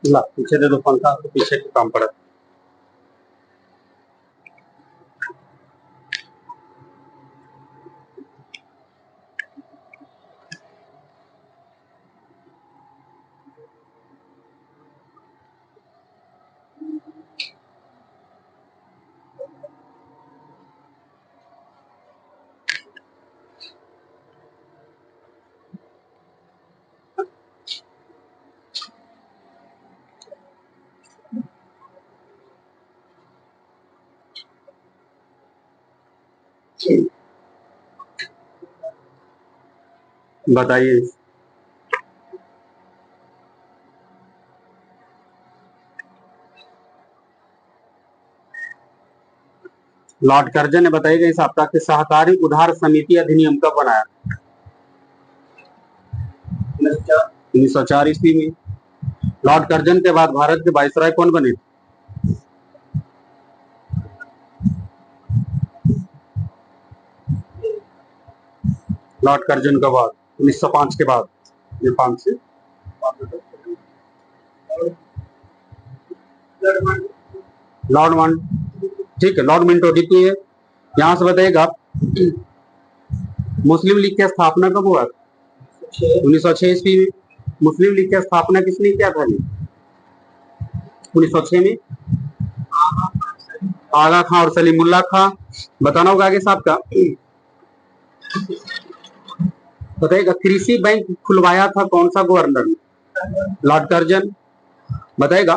ला पीछे दे दो पंखा, तो पीछे के काम पड़ा। बताइए। लॉर्ड कर्जन ने बताइएगा इस आपका कि सहकारी उधार समिति अधिनियम कब बनाया? 1904 ईस्वी में। लॉर्ड कर्जन के बाद भारत के वायसराय कौन बने? लॉर्ड कर्जन के बाद 1905 के बाद, ये 5 से लॉर्ड वन, ठीक है। लॉर्ड मिंटो द्वितीय। यहां से बताइएगा मुस्लिम लीग की स्थापना कब हुआ? 1906 ईस्वी में। मुस्लिम लीग की स्थापना किसने किया था? 1906 में आगा खां और सलीमुल्लाह खां। बताना होगा आगे साहब का। बताइएगा कृषि बैंक खुलवाया था कौन सा गवर्नर ने? Lord Curzon. बताइएगा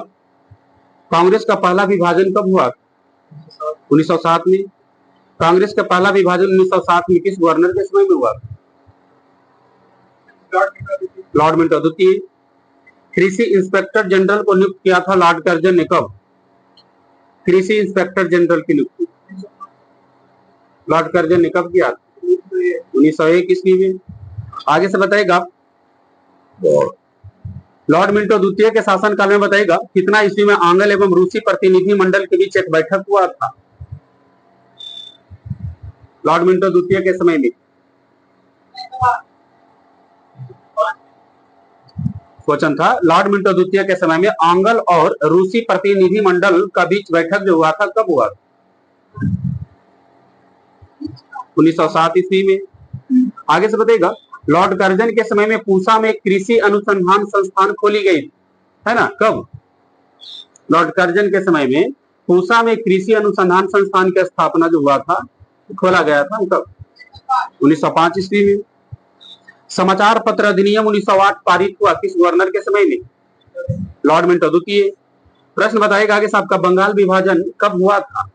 कांग्रेस का पहला विभाजन कब हुआ? 1907 में। कांग्रेस का पहला विभाजन 1907 में किस गवर्नर के समय में हुआ? लॉर्ड मिंटो द्वितीय। कृषि इंस्पेक्टर जनरल को नियुक्त किया था लॉर्ड कर्जन ने कब? कृषि इंस्पेक्टर जनरल की नियुक्ति लॉर्ड कर्जन ने कब किया? 1901 ईस्वी में। आगे से बताएगा लॉर्ड मिंटो द्वितीय के शासनकाल में बताएगा कितना ईस्वी में आंग्ल एवं रूसी प्रतिनिधि मंडल के बीच एक बैठक हुआ था? लॉर्ड मिंटो द्वितीय के समय में क्वेश्चन था, लॉर्ड मिंटो द्वितीय के समय में आंग्ल और रूसी प्रतिनिधि मंडल का बीच बैठक जो हुआ था कब हुआ? 1907 ईस्वी में। आगे से बताइएगा लॉर्ड कर्जन के समय में पूसा में कृषि अनुसंधान संस्थान खोली गई है ना, कब? लॉर्ड कर्जन के समय में पूसा में कृषि अनुसंधान संस्थान की स्थापना जो हुआ था, खोला गया था कब? 1905 ईस्वी में। समाचार पत्र अधिनियम 1908 पारित हुआ किस गवर्नर के समय में? लॉर्ड मिंटो द्वितीय। प्रश्न बताएगा आगे साहब का बंगाल विभाजन कब हुआ था?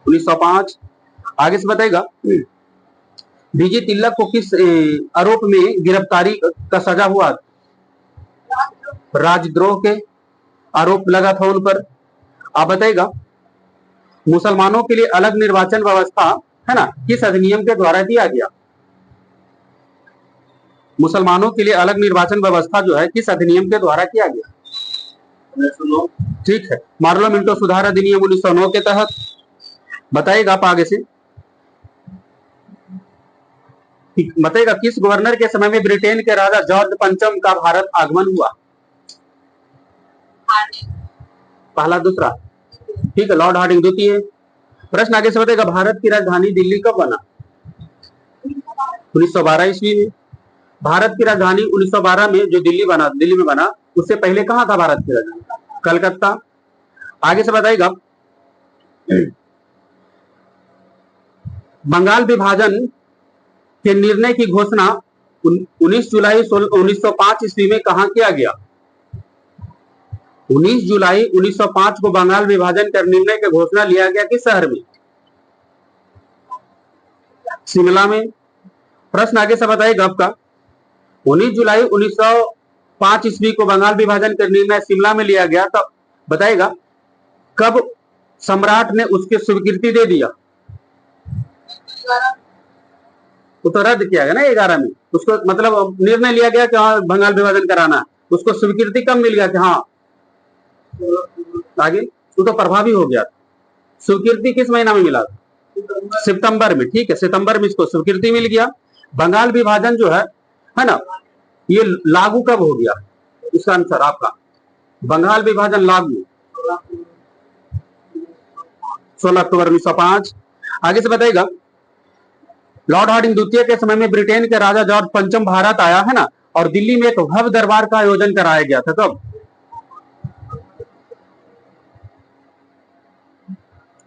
1905। आगे से बताएगा विजय तिलक को किस आरोप में गिरफ्तारी का सजा हुआ? राजद्रोह के आरोप लगा था उन पर। आप बताएगा मुसलमानों के लिए अलग निर्वाचन व्यवस्था है ना किस अधिनियम के द्वारा दिया गया? मुसलमानों के लिए अलग निर्वाचन व्यवस्था जो है किस अधिनियम के द्वारा किया गया? ठीक है, मार्लो मिंटो सुधार अधिनियम 1909 के तहत। बताइएगा आप आगे से बताइएगा किस गवर्नर के समय में ब्रिटेन के राजा जॉर्ज पंचम का भारत आगमन हुआ? पहला दूसरा, ठीक है, लॉर्ड हार्डिंग द्वितीय। प्रश्न आगे से बताइएगा भारत की राजधानी दिल्ली कब बना? 1912 ईस्वी में। भारत की राजधानी 1912 में जो दिल्ली में बना, उससे पहले कहां था भारत की राजधानी? कलकत्ता। आगे से बताइएगा बंगाल विभाजन के निर्णय की घोषणा 19 जुलाई 1905 ईस्वी में कहां किया गया? 19 जुलाई 1905 को बंगाल विभाजन के निर्णय की घोषणा लिया गया किस शहर में? शिमला में। प्रश्न आगे से बताइएगा आपका 19 जुलाई 1905 ईस्वी को बंगाल विभाजन का निर्णय शिमला में लिया गया, तो बताइएगा कब सम्राट ने उसकी स्वीकृति दे दिया? वो तो रद्द किया गया ना 11 में, उसको मतलब निर्णय लिया गया कि हाँ बंगाल विभाजन कराना, उसको स्वीकृति कब मिल गया कि हाँ आगे वो तो प्रभावी हो गया। स्वीकृति किस महीना में मिला? सितंबर में। ठीक है, सितंबर में इसको स्वीकृति मिल गया। बंगाल विभाजन जो है ना, ये लागू कब हो गया? इसका आंसर आपका बंगाल विभाजन लागू 16 अक्टूबर 1905। आगे से बताइएगा, लॉर्ड हार्डिंग द्वितीय के समय में ब्रिटेन के राजा जॉर्ज पंचम भारत आया है ना, और दिल्ली में एक भव्य दरबार का आयोजन कराया गया था। कब?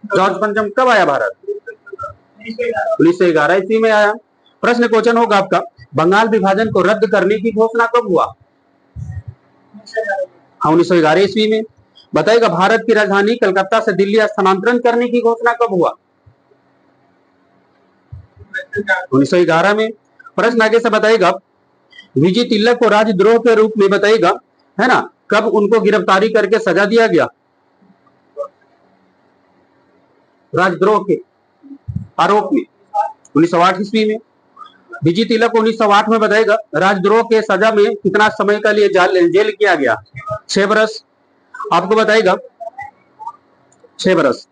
जॉर्ज पंचम कब आया भारत? 1911 ईस्वी में आया। प्रश्न क्वेश्चन होगा आपका, बंगाल विभाजन को रद्द करने की घोषणा कब हुआ? 1911 ईस्वी में। बताइएगा, भारत की राजधानी कलकत्ता से दिल्ली स्थानांतरण करने की घोषणा कब हुआ? 1911 में। प्रश्न आगे से बताइएगा, विजय तिलक को राजद्रोह के रूप में बताइएगा, है ना, कब उनको गिरफ्तारी करके सजा दिया गया? राजद्रोह के आरोप में 1908 ईस्वी में। विजय तिलक को 1908 में बताएगा राजद्रोह के सजा में कितना समय का लिए जेल किया गया? 6 बरस। आपको बताएगा 6 बरस।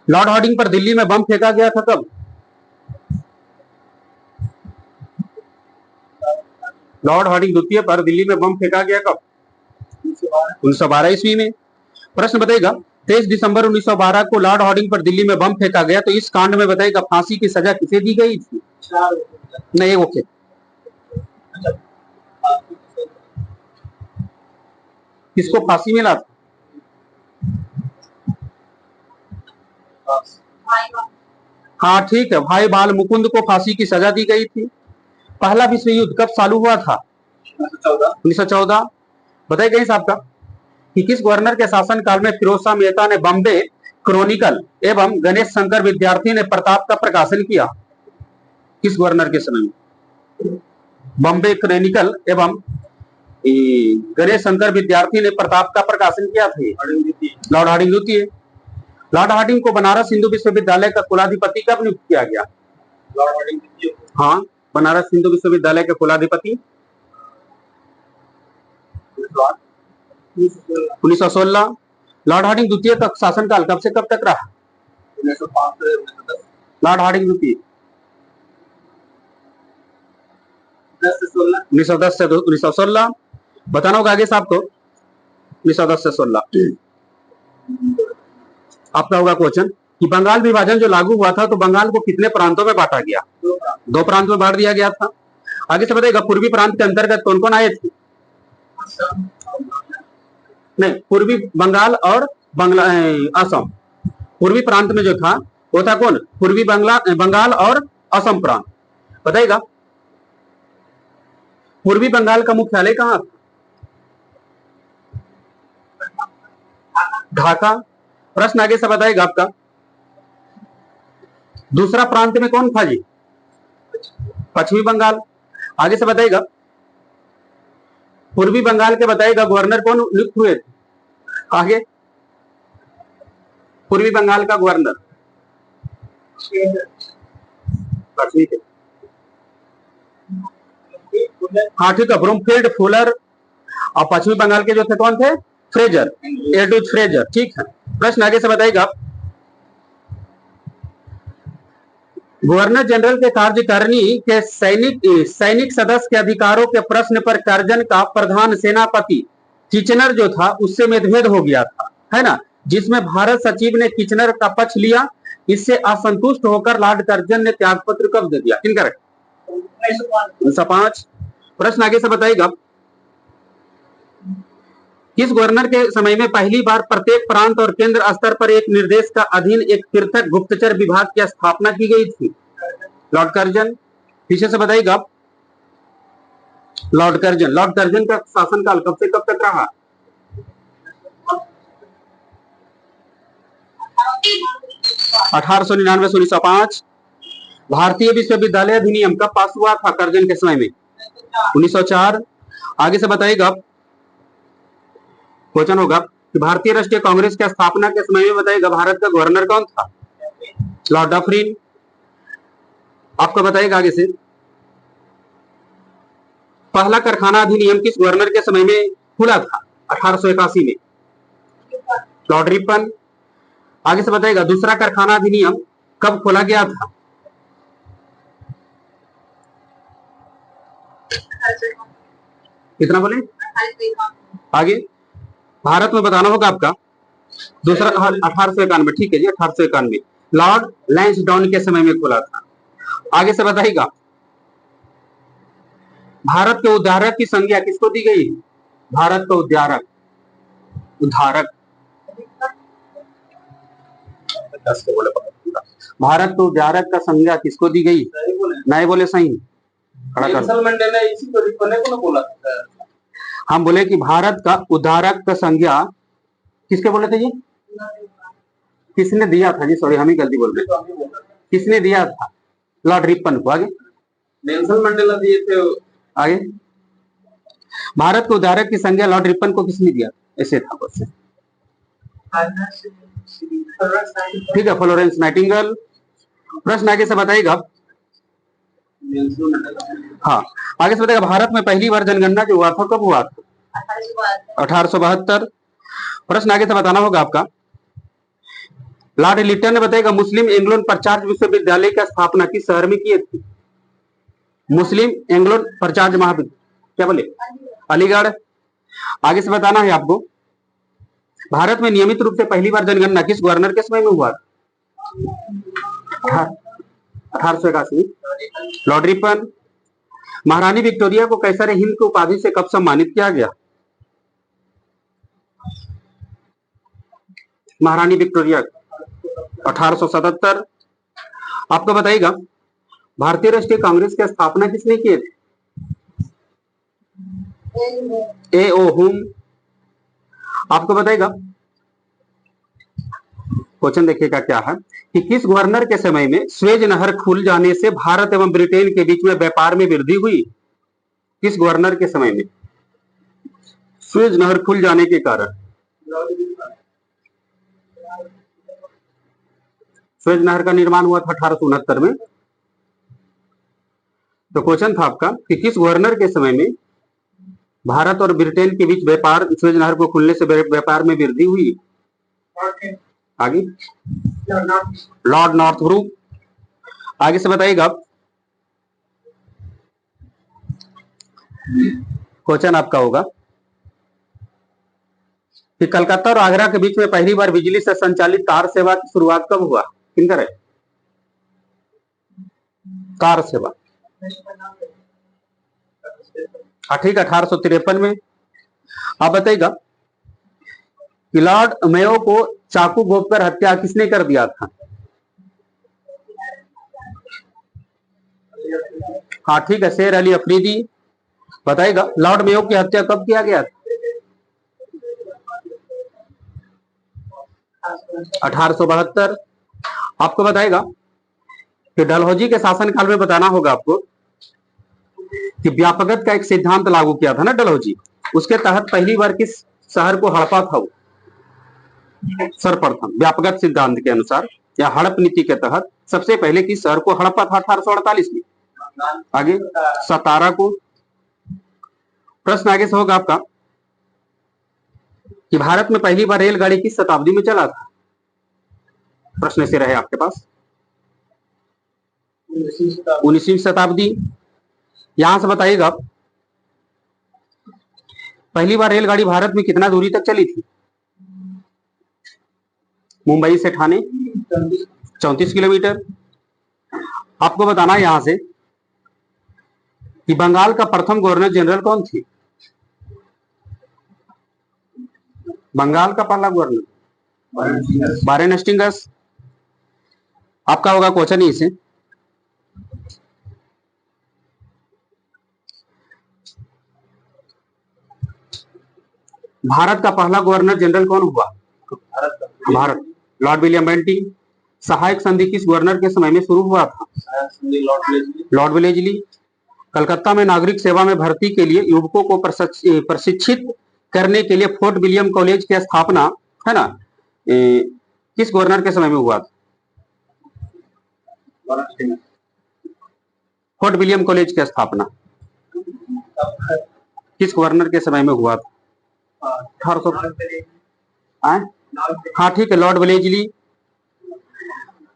लॉर्ड हार्डिंग पर दिल्ली में बम फेंका गया था कब? लॉर्ड हार्डिंग द्वितीय पर दिल्ली में बम फेंका गया कब? 1912 ईस्वी में। प्रश्न बताइएगा, 23 दिसंबर 1912 को लॉर्ड हार्डिंग पर दिल्ली में बम फेंका गया, तो इस कांड में बताइएगा फांसी की सजा किसे दी गई थी? नहीं, ओके। किसको फांसी मिला था? हाँ ठीक है, भाई बाल मुकुंद को फांसी की सजा दी गई थी। पहला विश्व युद्ध कब चालू हुआ था? 1914। बताइए कहीं साहब का कि किस गवर्नर के शासन काल में फिरोज शाह मेहता ने बॉम्बे क्रॉनिकल एवं गणेश शंकर विद्यार्थी ने प्रताप का प्रकाशन किया? किस गवर्नर के समय में बॉम्बे क्रॉनिकल एवं गणेश शंकर विद्यार्थी ने प्रताप का प्रकाशन किया था? लॉर्ड हार्डिंग द्वितीय। लॉर्ड हार्डिंग को बनारस हिंदू विश्वविद्यालय का कुलाधिपति कब नियुक्त किया गया? लॉर्ड हार्डिंग द्वितीय। हाँ, बनारस हिंदू विश्वविद्यालय के कुलाधिपति 1916। लॉर्ड हार्डिंग द्वितीय का शासनकाल कब से कब तक रहा? 1905 से 1910। लॉर्ड हार्डिंग द्वितीय 1910 से 1916। बताना होगा आगे साहब को 1910 से 16। आपका होगा क्वेश्चन कि बंगाल विभाजन जो लागू हुआ था तो बंगाल को कितने प्रांतों में बांटा गया? 2 प्रांत में बांट दिया गया था। आगे से बताइएगा, पूर्वी प्रांत के अंतर्गत कौन कौन आए थे? नहीं, पूर्वी बंगाल और असम। पूर्वी प्रांत में जो था वो था कौन? पूर्वी बंगाल और असम प्रांत। बताइएगा, पूर्वी बंगाल का मुख्यालय कहां था? ढाका। प्रश्न आगे से बताइएगा आपका, दूसरा प्रांत में कौन था जी? पश्चिमी बंगाल। आगे से बताइएगा, पूर्वी बंगाल के बताइएगा गवर्नर कौन नियुक्त हुए थे? आगे पूर्वी बंगाल का गवर्नर पश्चिमी के, हाँ ठीक है, ब्रूमफील्ड फुलर। और पश्चिमी बंगाल के जो थे कौन थे? Fraser, Edwin Fraser. ठीक है। प्रश्न आगे से बताइएगा, गवर्नर जनरल के कार्यकारिणी के सैनिक सदस्य के अधिकारों के प्रश्न पर कर्जन का प्रधान सेनापति किचनर जो था उससे मतभेद हो गया था, है ना, जिसमें भारत सचिव ने किचनर का पक्ष लिया। इससे असंतुष्ट होकर लॉर्ड कर्जन ने त्यागपत्र कब दे दिया? इनकरेक्ट, 1905। प्रश्न आगे से बताइएगा, किस गवर्नर के समय में पहली बार प्रत्येक प्रांत और केंद्र स्तर पर एक निर्देश का अधीन एक पृथक गुप्तचर विभाग की स्थापना की गई थी? Lord Curzon. पीछे से बताइएगा, लॉर्ड कर्जन। लॉर्ड कर्जन का शासनकाल कब से कब तक रहा? 1899 से 1905। भारतीय विश्वविद्यालय अधिनियम कब पास हुआ था कर्जन के समय में? 1904। आगे से बताइएगा, क्वेश्चन होगा कि भारतीय राष्ट्रीय कांग्रेस की स्थापना के समय में बताइएगा भारत का गवर्नर कौन था? Lord Dufferin. आपको बताइएगा आगे से, पहला कारखाना अधिनियम किस गवर्नर के समय में खुला था? 1881 में, लॉर्ड रिपन। आगे से बताइएगा, दूसरा कारखाना अधिनियम कब खोला गया था? कितना बोले? आगे भारत में बताना होगा आपका दूसरा 1891, ठीक है जी, 1891 लॉर्ड लैंसडाउन के समय में खुला था। आगे से बताइएगा, भारत के उद्धारक की संज्ञा किसको दी गई? भारत का उद्धारक, उद्धारक भारत के उद्धारक का संज्ञा किसको दी गई? नहीं बोले सही, नेल्सन मंडेला इसी को रिपने को बोला था। हम बोले कि भारत का उद्धारक का संज्ञा किसके बोले थे जी? किसने दिया था जी? सॉरी, हम ही गलती बोल रहे। किसने दिया था? लॉर्ड रिपन को। आगे नेल्सन मंडेला दिए थे। आगे भारत के उद्धारक की संज्ञा लॉर्ड रिपन को किसने दिया? ऐसे था क्वेश्चन, ठीक है, फ्लोरेंस नाइटिंगेल। प्रश्न आगे से बताइएगा। हाँ, आगे से बताइएगा, भारत में पहली बार जनगणना जो हुआ था कब हुआ था? 1872। प्रश्न आगे से बताना होगा आपका, लॉर्ड लिटन ने बताएगा मुस्लिम एंग्लो प्रचार्य विश्वविद्यालय की स्थापना किस शहर में की थी? मुस्लिम एंग्लो प्रचार्य महाविद्यालय, क्या बोले? अलीगढ़। आगे से बताना है आपको, भारत में नियमित रूप से पहली बार जनगणना किस गवर्नर के समय में हुआ? 1881, लॉर्ड रिपन। महारानी विक्टोरिया को कैसर हिंद की उपाधि से कब सम्मानित किया गया? महारानी विक्टोरिया 1877। आपको बताइएगा, भारतीय राष्ट्रीय कांग्रेस की स्थापना किसने की थी? ए ओ हुम। आपको बताएगा, क्वेश्चन देखिएगा क्या है कि किस गवर्नर के समय में स्वेज नहर खुल जाने से भारत एवं ब्रिटेन के बीच में व्यापार में वृद्धि हुई? किस गवर्नर के समय में स्वेज नहर खुल जाने के कारण स्वेज नहर का निर्माण हुआ था? 1869 में। तो क्वेश्चन था आपका कि किस गवर्नर के समय में भारत और ब्रिटेन के बीच व्यापार, स्वेज नहर को खुलने से व्यापार में वृद्धि हुई? आगे लॉर्ड नॉर्थब्रुक। आगे से बताइएगा, क्वेश्चन आपका होगा कि कलकत्ता और आगरा के बीच में पहली बार बिजली से संचालित कार सेवा की शुरुआत कब हुआ? किधर है कार सेवा? ठीक, 1853 में। आप बताइएगा कि लॉर्ड मेयो को चाकू घोंपकर हत्या किसने कर दिया था? हाँ ठीक है, शेर अली अफरीदी। बताइएगा, लॉर्ड मेयो की हत्या कब किया गया था? 1872। आपको बताएगा कि डलहौजी के शासनकाल में बताना होगा आपको कि व्यापकता का एक सिद्धांत लागू किया था ना डलहौजी, उसके तहत पहली बार किस शहर को हड़पा था? वो सर्वप्रथम व्यापकता सिद्धांत के अनुसार या हड़प नीति के तहत सबसे पहले किस शहर को हड़पा था? 1848 में। आगे सतारा को। प्रश्न आगे से होगा आपका कि भारत में पहली बार रेलगाड़ी किस शताब्दी में चला था? प्रश्न से रहे आपके पास 19वीं शताब्दी। यहां से बताइएगा, पहली बार रेलगाड़ी भारत में कितना दूरी तक चली थी? मुंबई से ठाणे 34 किलोमीटर। आपको बताना है यहां से कि बंगाल का प्रथम गवर्नर जनरल कौन थी? बंगाल का पहला गवर्नर वारेन हेस्टिंग्स। आपका होगा क्वेश्चन ही से, भारत का पहला गवर्नर जनरल कौन हुआ? Bharat lord William Bentinck. सहायक संधि किस गवर्नर के समय में शुरू हुआ था? Lord Wellesley. कलकत्ता में नागरिक सेवा में भर्ती के लिए युवकों को प्रशिक्षित करने के लिए फोर्ट विलियम कॉलेज की स्थापना, है ना, किस गवर्नर के समय में हुआ था? फोर्ट विलियम कॉलेज की स्थापना किस गवर्नर के समय में हुआ था? 1800। हाँ ठीक है, लॉर्ड वेलेस्ली।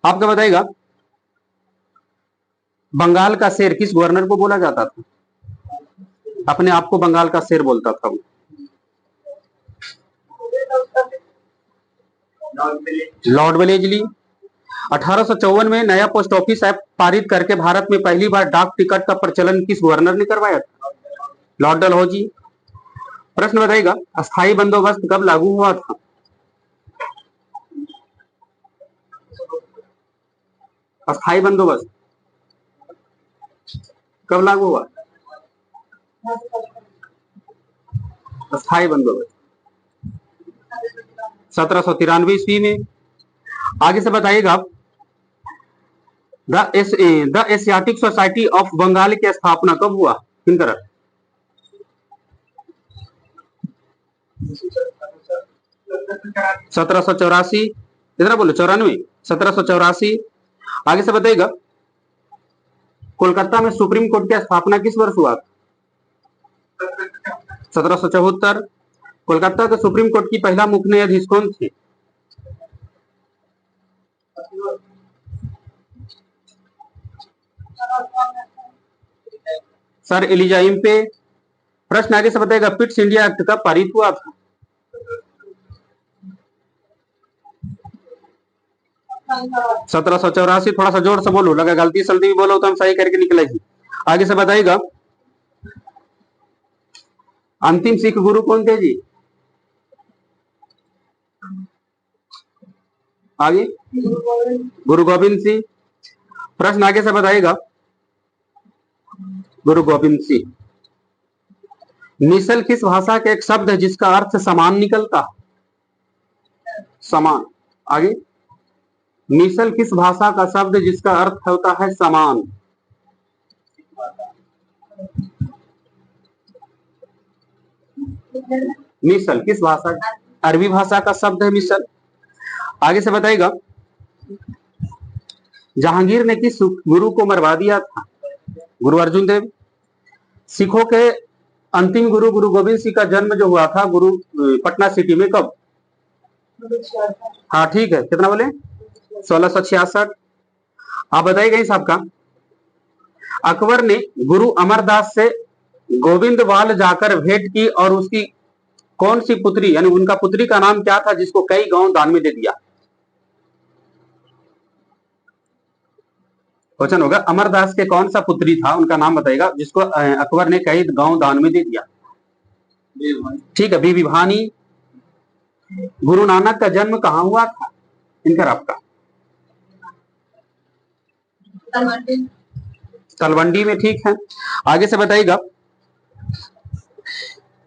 आपका बताएगा, बंगाल का शेर किस गवर्नर को बोला जाता था? अपने आप को बंगाल का शेर बोलता था वो। Lord Wellesley. 1854 में नया पोस्ट ऑफिस एक्ट पारित करके भारत में पहली बार डाक टिकट का प्रचलन किस गवर्नर ने करवाया था? लॉर्ड डलहौजी। प्रश्न बताइएगा, अस्थायी बंदोबस्त कब लागू हुआ था? अस्थायी बंदोबस्त कब लागू हुआ? अस्थायी बंदोबस्त 1793 ईस्वी में। आगे से बताइएगा, the Asiatic society of Bengal की स्थापना कब हुआ? किन तरह? 1784। कितना बोले? 94। 1784। आगे से बताइएगा, कोलकाता में सुप्रीम कोर्ट की स्थापना किस वर्ष हुआ? 1774। कोलकाता के सुप्रीम कोर्ट की पहला मुख्य न्यायाधीश कौन थे? Sir Elijah Impey. प्रश्न आगे से बताएगा, पिट्स इंडिया एक्ट कब पारित हुआ था? 1784। थोड़ा सा जोर से बोलो, लगा गलती सलती भी बोलो तो हम सही करके निकलेगी। आगे से बताइएगा, अंतिम सिख गुरु कौन थे जी? आगे गुरु गोविंद सिंह। प्रश्न आगे से बताइएगा, गुरु गोविंद सिंह। मिसल किस भाषा का एक शब्द है जिसका अर्थ समान निकलता? समान। आगे, मिसल किस भाषा का शब्द जिसका अर्थ होता है समान? मिसल किस भाषा? अरबी भाषा का शब्द है मिसल। आगे से बताइएगा, जहांगीर ने किस गुरु को मरवा दिया था? गुरु अर्जुन देव। सिखों के अंतिम गुरु गुरु गोविंद सिंह का जन्म जो हुआ था गुरु पटना सिटी में कब? हाँ ठीक है, कितना बोले? 1666। आप बताइएगा इस आपका, अकबर ने गुरु अमरदास से गोविंदवाल जाकर भेंट की और उसकी कौन सी पुत्री, यानी उनका पुत्री का नाम क्या था जिसको कई गांव दान में दे दिया? क्वेश्चन होगा, अमरदास के कौन सा पुत्री था, उनका नाम बताइएगा जिसको अकबर ने कई गांव दान में दे दिया? ठीक है, बीबी भानी। गुरु नानक का जन्म कहाँ हुआ था? इनकर आपका तलवंडी में। ठीक है, आगे से बताइएगा,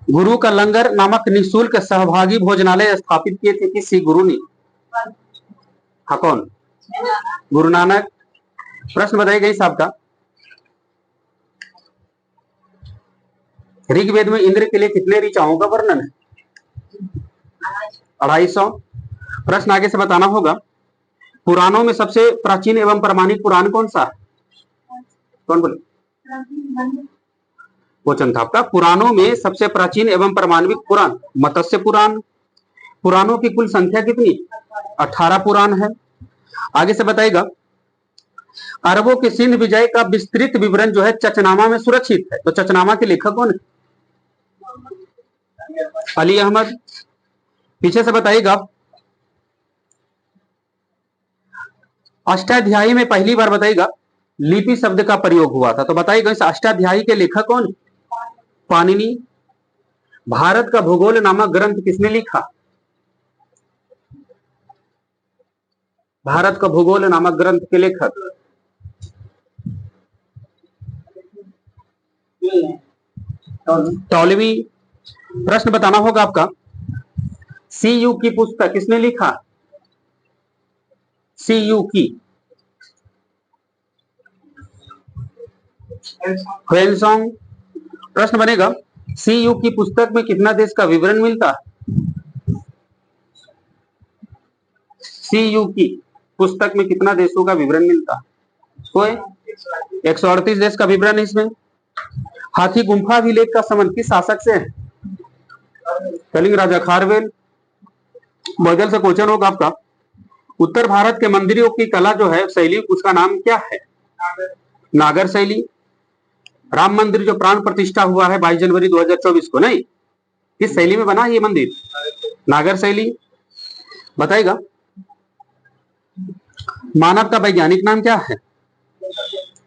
गुरु का लंगर नामक निःशुल्क सहभागी भोजनालय स्थापित किए थे किसी गुरु ने? हाँ कौन? गुरु नानक। प्रश्न बताइएगा इस आपका, ऋग्वेद में इंद्र के लिए कितने ऋचाओं का वर्णन है? 250। प्रश्न आगे से बताना होगा, पुराणों में सबसे प्राचीन एवं प्रमाणिक पुराण कौन सा है? कौन बोले? क्वेश्चन था आपका, पुराणों में सबसे प्राचीन एवं प्रमाणिक पुराण मत्स्य पुराण। पुराणों की कुल संख्या कितनी? 18 पुराण है। आगे से बताइएगा, अरबों के सिंध विजय का विस्तृत विवरण जो है चचनामा में सुरक्षित है, तो चचनामा के लेखक कौन है? अली अहमद। पीछे से बताइएगा, अष्टाध्यायी में पहली बार बताइएगा लिपि शब्द का प्रयोग हुआ था, तो बताइएगा इस अष्टाध्यायी के लेखक कौन? पाणिनि। भारत का भूगोल नामक ग्रंथ किसने लिखा? भारत का भूगोल नामक ग्रंथ के लेखक टॉलेमी। प्रश्न बताना होगा आपका, सीयू की पुस्तक किसने लिखा? सीयू की ह्वेनसोंग। प्रश्न बनेगा, सीयू की पुस्तक में कितना देश का विवरण मिलता है? सीयू की पुस्तक में कितना देशों का विवरण मिलता है? कोई 138 देश का विवरण है इसमें। हाथी गुम्फा अभिलेख का संबंध किस शासक से है? कलिंग राजा खारवेल। बदल से क्वेश्चन होगा आपका, उत्तर भारत के मंदिरों की कला जो है शैली, उसका नाम क्या है? नागर शैली। राम मंदिर जो प्राण प्रतिष्ठा हुआ है 22 जनवरी 2024 को, नहीं किस शैली में बना ये मंदिर? नागर शैली। बताएगा मानव का वैज्ञानिक नाम क्या है?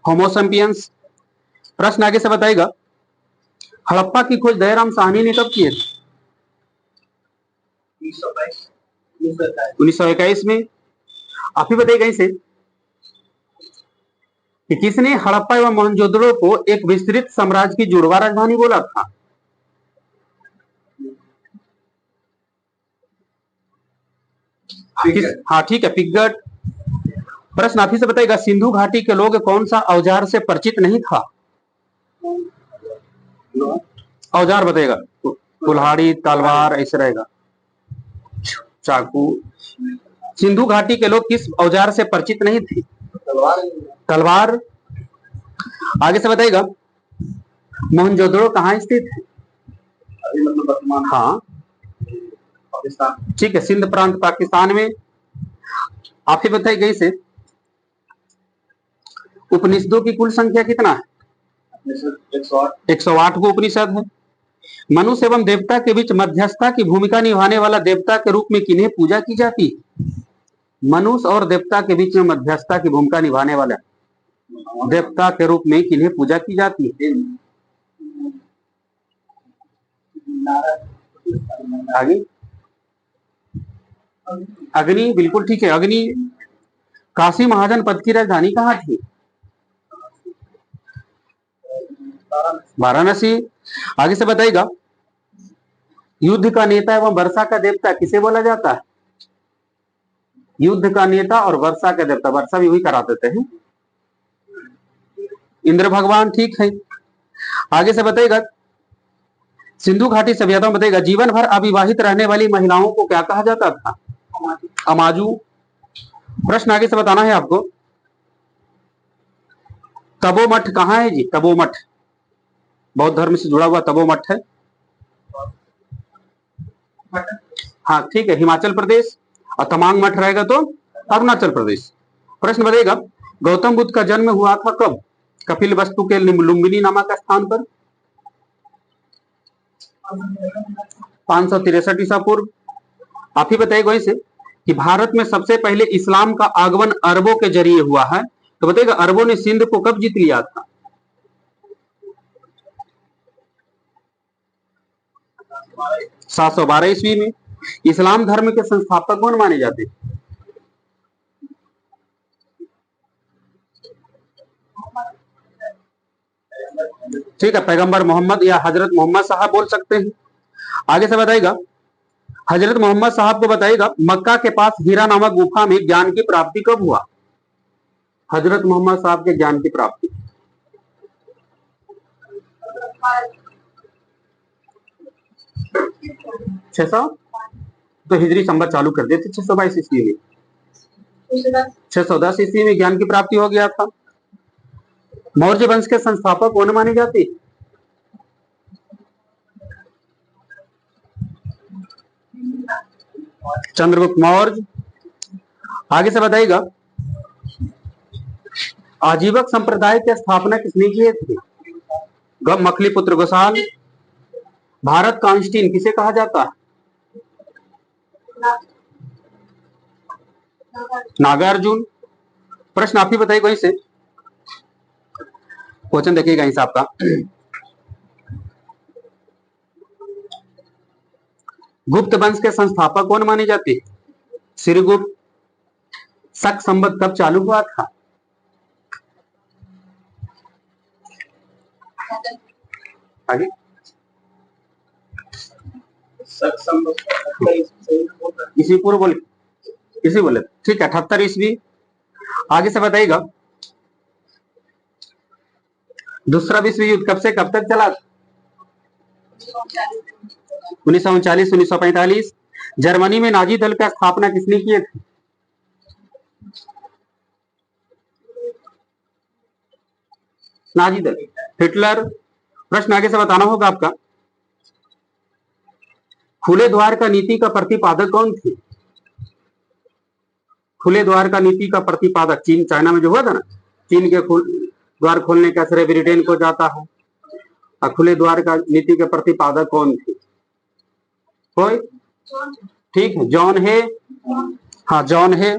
Homo sapiens. प्रश्न आगे से बताएगा हड़प्पा की खोज दयाराम साहनी ने कब की थी? 1921 में। आप ही बताइएगा इसे कि किसने हड़प्पा एवं मोहनजोदड़ो को एक विस्तृत साम्राज्य की जुड़वा राजधानी बोला था? हाँ ठीक है, पिगट। प्रश्न आप ही से बताएगा सिंधु घाटी के लोग कौन सा औजार से परिचित नहीं था? औजार बताएगा, कुल्हाड़ी, तलवार, ऐसे रहेगा, चाकू। सिंधु घाटी के लोग किस औजार से परिचित नहीं थे? तलवार। आगे से बताएगा मोहनजोदड़ो कहाँ स्थित है? हाँ ठीक है, सिंध प्रांत पाकिस्तान में। आप ही बताइए इसे उपनिषदों की कुल संख्या कितना है? 108 को उपनिषद है। मनुष्य एवं देवता के बीच मध्यस्थता की भूमिका निभाने वाला देवता के रूप में किन्हें पूजा की जाती है? मनुष्य और देवता के बीच में मध्यस्थता की भूमिका निभाने वाला देवता के रूप में किन्हें पूजा की जाती है? आगे अग्नि, बिल्कुल ठीक है, अग्नि। काशी महाजन पद की राजधानी कहाँ थी? वाराणसी। आगे से बताइएगा युद्ध का नेता एवं वर्षा का देवता किसे बोला जाता है? युद्ध का नेता और वर्षा का देवता, वर्षा भी वही करा देते हैं, इंद्र भगवान। ठीक है, आगे से बताइएगा सिंधु घाटी सभ्यता में बताइएगा जीवन भर अविवाहित रहने वाली महिलाओं को क्या कहा जाता था? अमाजू। प्रश्न आगे से बताना है आपको तबो मठ कहाँ है जी? तबो मठ बौद्ध धर्म से जुड़ा हुआ तबो मठ है। हाँ ठीक है, हिमाचल प्रदेश। और तमांग मठ रहेगा तो अरुणाचल प्रदेश। प्रश्न बताइएगा गौतम बुद्ध का जन्म हुआ था कब? कपिल वस्तु के लुम्बिनी नामक स्थान पर 563 ईसा पूर्व। आप ही बताइएगा वैसे कि भारत में सबसे पहले इस्लाम का आगमन अरबों के जरिए हुआ है, तो बताइएगा अरबों ने सिंध को कब जीत लिया था? 712 ईस्वी में। इस्लाम धर्म के संस्थापक कौन माने जाते? ठीक है, पैगंबर मोहम्मद या हजरत मोहम्मद साहब बोल सकते हैं। आगे से बताइएगा हजरत मोहम्मद साहब को बताइएगा मक्का के पास हीरा नामक गुफा में ज्ञान की प्राप्ति कब हुआ? हजरत मोहम्मद साहब के ज्ञान की प्राप्ति 600 तो हिजरी संवत चालू कर देते 622 ईस्वी में। 610 ईस्वी में ज्ञान की प्राप्ति हो गया था। मौर्य वंश के संस्थापक कौन माने जाते? चंद्रगुप्त मौर्य। आगे से बताइएगा आजीवक संप्रदाय की स्थापना किसने की थी? मखलीपुत्र गोसाल। भारत का आइंस्टीन किसे कहा जाता है? नागार्जुन। प्रश्न आप ही बताइए वहीं से, क्वेश्चन देखिएगा हिसाब का। गुप्त वंश के संस्थापक कौन माने जाते? श्रीगुप्त। शक संवत कब चालू हुआ था? आगे इसी पूर्व बोले, इसी बोले, ठीक है, 78 ईस्वी। आगे से बताइएगा दूसरा विश्व युद्ध कब से कब तक चला? 1939 1945। जर्मनी में नाजी दल का स्थापना किसने की थी? नाजी दल, हिटलर। प्रश्न आगे से बताना होगा आपका खुले द्वार का नीति का प्रतिपादक कौन थे? खुले द्वार का नीति का प्रतिपादक चीन, चाइना में जो हुआ था ना, चीन के द्वार खोलने का श्रेय ब्रिटेन को जाता है। और खुले द्वार का नीति के प्रतिपादक कौन थे? कोई? ठीक है, जॉन है। हाँ, जॉन है।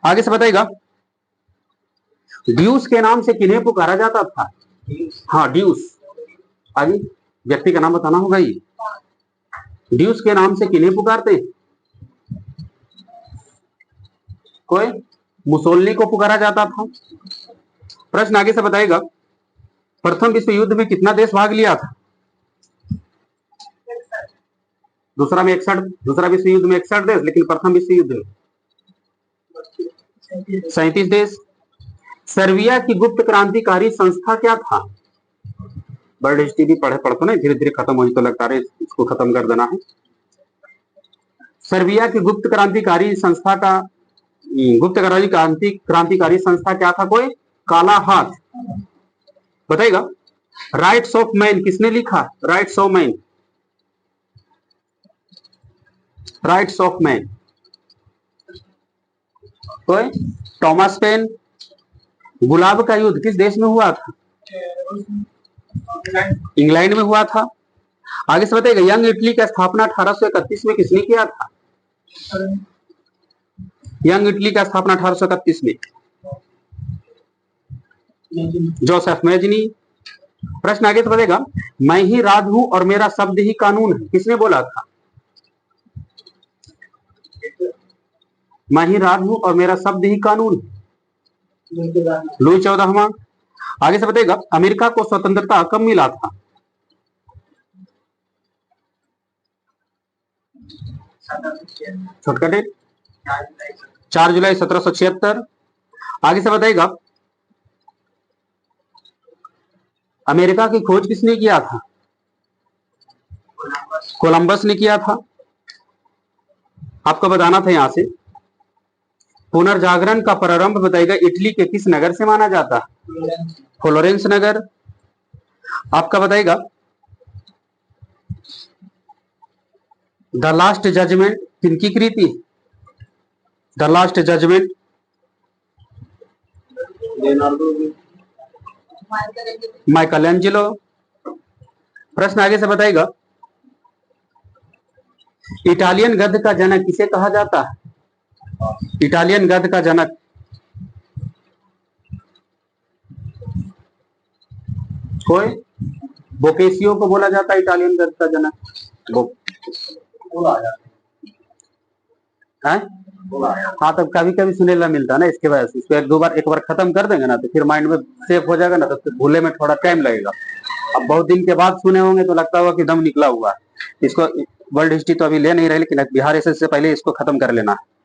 आगे से बताएगा, ड्यूस के नाम से किन्हें पुकारा जाता था? हाँ, ड्यूस। आगे व्यक्ति का नाम बताना होगा। ये ड्यूस के नाम से किन्हें पुकारते? कोई मुसोलिनी को पुकारा जाता था। प्रश्न आगे से बताएगा, प्रथम विश्व युद्ध में कितना देश भाग लिया था? दूसरा विश्व युद्ध में 61 देश, लेकिन प्रथम विश्व युद्ध में 37 देश। सर्बिया की गुप्त क्रांतिकारी संस्था क्या था? वर्ल्ड हिस्ट्री भी पढ़ते ना, धीरे धीरे खत्म हो, तो लगता है इसको खत्म कर देना है। सर्बिया की गुप्त क्रांतिकारी संस्था क्या था? कोई काला हाथ। बताएगा, राइट्स ऑफ मैन किसने लिखा? राइट्स ऑफ मैन कोई टॉमस पेन। गुलाब का युद्ध किस देश में हुआ था? इंग्लैंड में हुआ था। आगे से बताइएगा, यंग इटली की स्थापना 1831 में किसने किया था? यंग इटली की स्थापना 1831 में जोसेफ मेजनी। प्रश्न आगे से बताएगा, मैं ही राज हूं और मेरा शब्द ही कानून है, किसने बोला था? मैं ही राज हूं और मेरा शब्द ही कानून है, लुई 14वां। आगे से बताएगा, अमेरिका को स्वतंत्रता कब मिला था? छोटका डेट 4 जुलाई 1776। आगे से बताएगा, अमेरिका की खोज किसने किया था? कोलंबस ने किया था। आपको बताना था यहां से, पुनर्जागरण का प्रारंभ बताएगा इटली के किस नगर से माना जाता? फ्लोरेंस नगर। आपका बताएगा, द लास्ट जजमेंट किनकी कृति? The last judgement Michelangelo. प्रश्न आगे से बताएगा, इटालियन गद्य का जनक किसे कहा जाता है? इटालियन गद्य का जनक कोई बोकेशियो को बोला जाता है इटालियन गद्य का जनक। हाँ, तब कभी कभी सुनने ला मिलता है ना, इसके वजह से इसको एक बार खत्म कर देंगे ना, तो फिर माइंड में सेव हो जाएगा ना, तो फिर भूलने में थोड़ा टाइम लगेगा। अब बहुत दिन के बाद सुने होंगे तो लगता होगा कि दम निकला हुआ है। इसको वर्ल्ड हिस्ट्री तो अभी ले नहीं रहे, लेकिन बिहार एसएससी से पहले इसको खत्म कर लेना है।